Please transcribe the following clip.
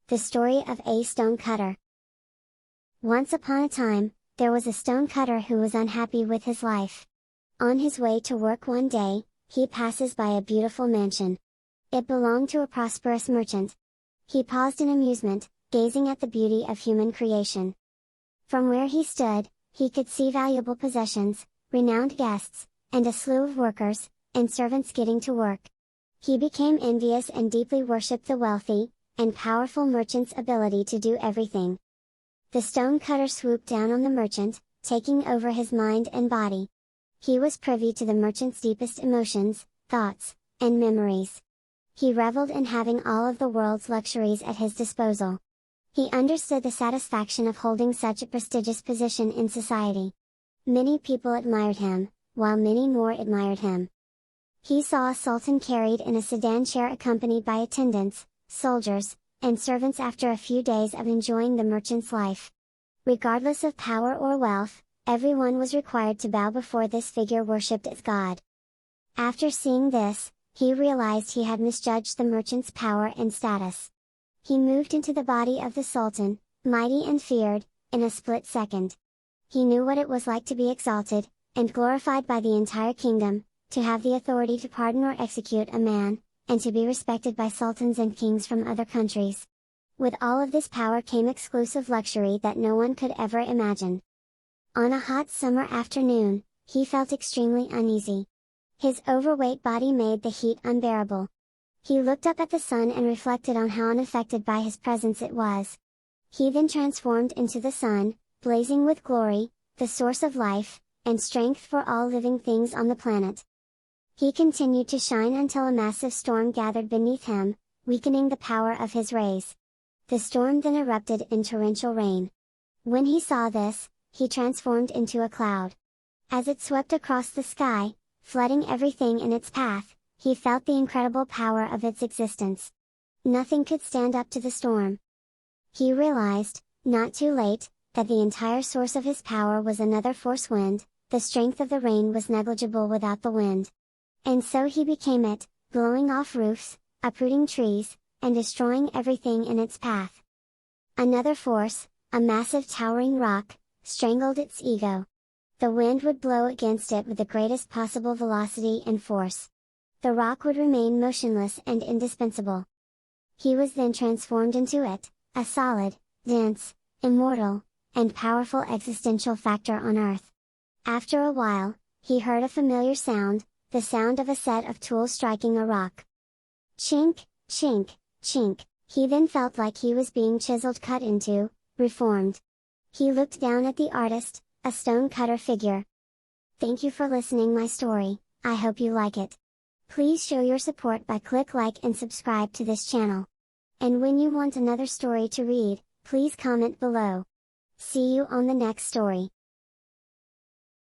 The story of a stonecutter. Once upon a time, there was a stonecutter who was unhappy with his life. On his way to work one day, he passes by a beautiful mansion. It belonged to a prosperous merchant. He paused in amusement, gazing at the beauty of human creation. From where he stood, he could see valuable possessions, renowned guests, and a slew of workers, and servants getting to work. He became envious and deeply worshipped the wealthy, and powerful merchant's ability to do everything. The stonecutter swooped down on the merchant, taking over his mind and body. He was privy to the merchant's deepest emotions, thoughts, and memories. He reveled in having all of the world's luxuries at his disposal. He understood the satisfaction of holding such a prestigious position in society. Many people admired him, while many more admired him. He saw a sultan carried in a sedan chair accompanied by attendants, soldiers, and servants after a few days of enjoying the merchant's life. Regardless of power or wealth, everyone was required to bow before this figure worshipped as God. After seeing this, he realized he had misjudged the merchant's power and status. He moved into the body of the sultan, mighty and feared, in a split second. He knew what it was like to be exalted, and glorified by the entire kingdom, to have the authority to pardon or execute a man, and to be respected by sultans and kings from other countries. With all of this power came exclusive luxury that no one could ever imagine. On a hot summer afternoon, he felt extremely uneasy. His overweight body made the heat unbearable. He looked up at the sun and reflected on how unaffected by his presence it was. He then transformed into the sun, blazing with glory, the source of life, and strength for all living things on the planet. He continued to shine until a massive storm gathered beneath him, weakening the power of his rays. The storm then erupted in torrential rain. When he saw this, he transformed into a cloud. As it swept across the sky, flooding everything in its path, he felt the incredible power of its existence. Nothing could stand up to the storm. He realized, not too late, that the entire source of his power was another force wind. The strength of the rain was negligible without the wind. And so he became it, blowing off roofs, uprooting trees, and destroying everything in its path. Another force, a massive towering rock, strangled its ego. The wind would blow against it with the greatest possible velocity and force. The rock would remain motionless and indispensable. He was then transformed into it, a solid, dense, immortal, and powerful existential factor on Earth. After a while, he heard a familiar sound, the sound of a set of tools striking a rock. Chink, chink, chink, he then felt like he was being chiseled, cut into, reformed. He looked down at the artist, a stonecutter figure. Thank you for listening my story, I hope you like it. Please show your support by click like and subscribe to this channel. And when you want another story to read, please comment below. See you on the next story.